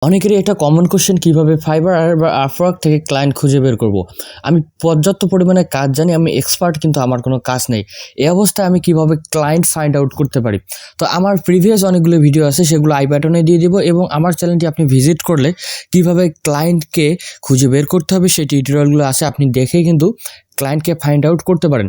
অনেকেরই একটা common question, কিভাবে ফাইবার বা আপওয়ার্ক থেকে ক্লায়েন্ট খুঁজে বের করব। আমি পর্যাপ্ত পরিমাণে কাজ জানি, আমি এক্সপার্ট, কিন্তু আমার কোনো কাজ নেই। এই অবস্থায় আমি কিভাবে ক্লায়েন্ট ফাইন্ড আউট করতে পারি? তো আমার প্রিভিয়াস অনেকগুলো ভিডিও আছে, সেগুলো আই বাটনে দিয়ে দিব, এবং আমার চ্যানেলটি আপনি ভিজিট করলে কিভাবে ক্লায়েন্টকে খুঁজে বের করতে হবে সেই টিউটোরিয়ালগুলো আছে, আপনি দেখেই কিন্তু ক্লায়েন্টকে ফাইন্ড আউট করতে পারেন।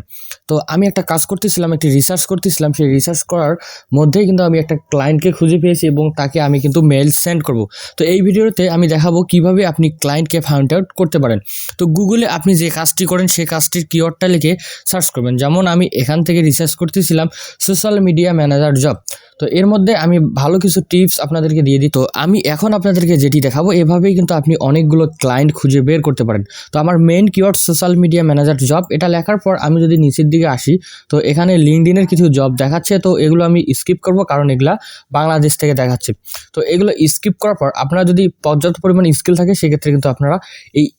তো আমি একটা কাজ করতেছিলাম, একটি রিসার্চ করতেছিলাম, সেই রিসার্চ করার মধ্যেই কিন্তু আমি একটা ক্লায়েন্টকে খুঁজে পেয়েছি এবং তাকে আমি কিন্তু মেল সেন্ড করব। তো এই ভিডিওতে আমি দেখাবো কিভাবে আপনি ক্লায়েন্টকে ফাইন্ড আউট করতে পারেন। তো গুগলে আপনি যে কাজটি করেন সেই কাজটির কিওয়ার্ডটা লিখে সার্চ করবেন। যেমন আমি এখান থেকে রিসার্চ করতেছিলাম সোশ্যাল মিডিয়া ম্যানেজার জব। তো এর মধ্যে আমি ভালো কিছু টিপস আপনাদেরকে দিয়ে দিই। তো আমি এখন আপনাদেরকে যেটি দেখাবো, এভাবেই কিন্তু আপনি অনেকগুলো ক্লায়েন্ট খুঁজে বের করতে পারেন। তো আমার main keyword social media manager job, এটা লেখার পর আমি যদি নিচের দিকে আসি, তো এখানে লিঙ্কডইনের কিছু জব দেখাচ্ছে। তো এগুলো আমি স্কিপ করব, কারণ এগুলা বাংলাদেশ থেকে দেখাচ্ছে। তো এগুলো স্কিপ করার পর আপনারা যদি পর্যাপ্ত পরিমাণ স্কিল থাকে, সেক্ষেত্রে কিন্তু আপনারা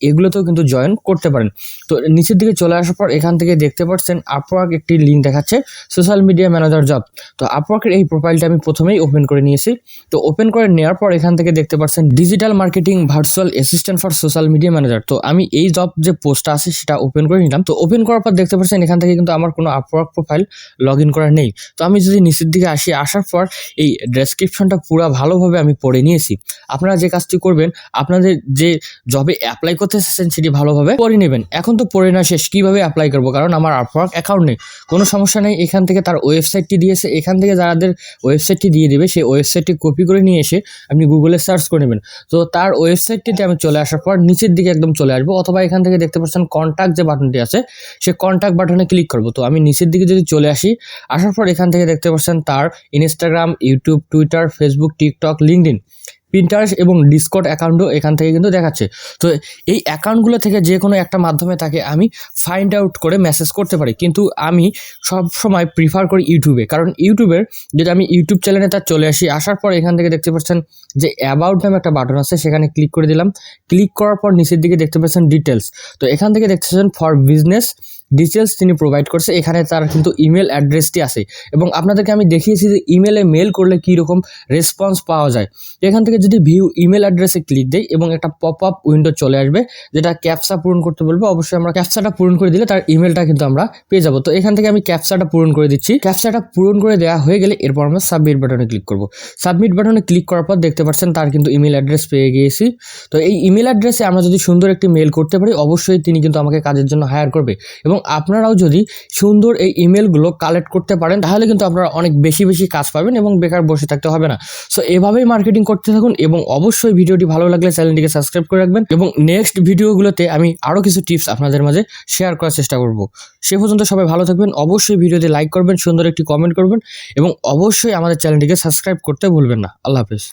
এগুলোতেও কিন্তু জয়েন করতে পারেন। তো নিচের দিকে চলে আসার পর এখান থেকে দেখতে পাচ্ছেন আপওয়ার্ক একটি লিঙ্ক দেখাচ্ছে সোশ্যাল মিডিয়া ম্যানেজার জব। তো আপওয়ার্কের এই প্রোফাইলটা আমি প্রথমেই ওপেন করে নিয়েছি। তো ওপেন করে নেওয়ার পর এখান থেকে দেখতে পাচ্ছেন digital marketing virtual assistant for social media manager. তো আমি এই জব যে পোস্টটা আছে সেটা ওপেন করে নিলাম। তো ওপেন করার পর দেখতে পাচ্ছেন এখান থেকে কিন্তু আমার কোনো আপওয়ার্ক প্রোফাইল লগ ইন করা নেই। তো আমি যদি নিচের দিকে আসি, আসার পর এই ডেসক্রিপশনটা পুরো ভালোভাবে আমি পড়ে নিয়েছি। আপনারা যে কাজটি করবেন, আপনাদের যে জবে অ্যাপ্লাই করতে এসেছেন সেটি ভালোভাবে পড়ে নেবেন। এখন তো পড়ে না শেষ, কীভাবে অ্যাপ্লাই করবো, কারণ আমার আপওয়ার্ক অ্যাকাউন্ট নেই। কোনো সমস্যা নেই, এখান থেকে তার ওয়েবসাইটটি দিয়েছে, এখান থেকে যাদের ওয়েবসাইটটি দিয়ে দেবে সেই ওয়েবসাইটটি কপি করে নিয়ে এসে আপনি গুগলে সার্চ করে নেবেন। তো তার ওয়েবসাইটটিতে আমি চলে আসার পর নিচের দিকে একদম চলে আসবো, অথবা এখান থেকে দেখতে পাচ্ছেন কন্ট্যাক্ট যে বাটনটি আছে, সে কন্ট্যাক্ট বাটনে ক্লিক করব। তো আমি নিচের দিকে যদি চলে আসি, আসার পর এখান থেকে দেখতে পাচ্ছেন তার Instagram, YouTube, Twitter, Facebook, TikTok, LinkedIn, Pinterest এবং ডিসকর্ড অ্যাকাউন্টও এখান থেকে কিন্তু দেখাচ্ছে। তো এই অ্যাকাউন্টগুলো থেকে যে কোনো একটা মাধ্যমে তাকে আমি ফাইন্ড আউট করে মেসেজ করতে পারি, কিন্তু আমি সব সময় প্রিফার করি ইউটিউবে। কারণ ইউটিউবের যদি আমি ইউটিউব চ্যানেলে তার চলে আসি, আসার পর এখান থেকে দেখতে পাচ্ছেন যে অ্যাবাউট নামে একটা বাটন আছে, সেখানে ক্লিক করে দিলাম। ক্লিক করার পর নিচের দিকে দেখতে পাচ্ছেন ডিটেলস। তো এখান থেকে দেখতে পাচ্ছেন ফর বিজনেস ডিটেলস তিনি প্রোভাইড করছে। এখানে তার কিন্তু ইমেল অ্যাড্রেসটি আছে, এবং আপনাদেরকে আমি দেখিয়েছি যে ইমেলে মেল করলে কীরকম রেসপন্স পাওয়া যায়। এখান থেকে যদি ভিউ ইমেল অ্যাড্রেসে ক্লিক দেই, এবং একটা পপ আপ উইন্ডো চলে আসবে যেটা ক্যাপচা পূরণ করতে বলবো। অবশ্যই আমরা ক্যাপচাটা পূরণ করে দিলে তার ইমেলটা কিন্তু আমরা পেয়ে যাবো। তো এখান থেকে আমি ক্যাপচাটা পূরণ করে দিচ্ছি। ক্যাপচাটা পূরণ করে দেওয়া হয়ে গেলে এরপর আমরা সাবমিট বাটনে ক্লিক করব। সাবমিট বাটনে ক্লিক করার পর দেখতে পাচ্ছেন তার কিন্তু ইমেল অ্যাড্রেস পেয়ে গিয়েছি। তো এই ইমেল অ্যাড্রেসে আমরা যদি সুন্দর একটি মেল করতে পারি, অবশ্যই তিনি কিন্তু আমাকে কাজের জন্য হায়ার করবে। এবং আপনারাও যদি সুন্দর এই ইমেলগুলো কালেক্ট করতে পারেন, তাহলে কিন্তু আপনারা অনেক বেশি বেশি কাজ পাবেন এবং বেকার বসে থাকতে হবে না। সো এভাবেই মার্কেটিং করতে থাকুন, এবং অবশ্যই ভিডিওটি ভালো লাগলে চ্যানেলটিকে সাবস্ক্রাইব করে রাখবেন, এবং নেক্সট ভিডিওগুলোতে আমি আরও কিছু টিপস আপনাদের মাঝে শেয়ার করার চেষ্টা করব। সে পর্যন্ত সবাই ভালো থাকবেন। অবশ্যই ভিডিওতে লাইক করবেন, সুন্দর একটি কমেন্ট করবেন, এবং অবশ্যই আমাদের চ্যানেলটিকে সাবস্ক্রাইব করতে ভুলবেন না। আল্লাহ হাফেজ।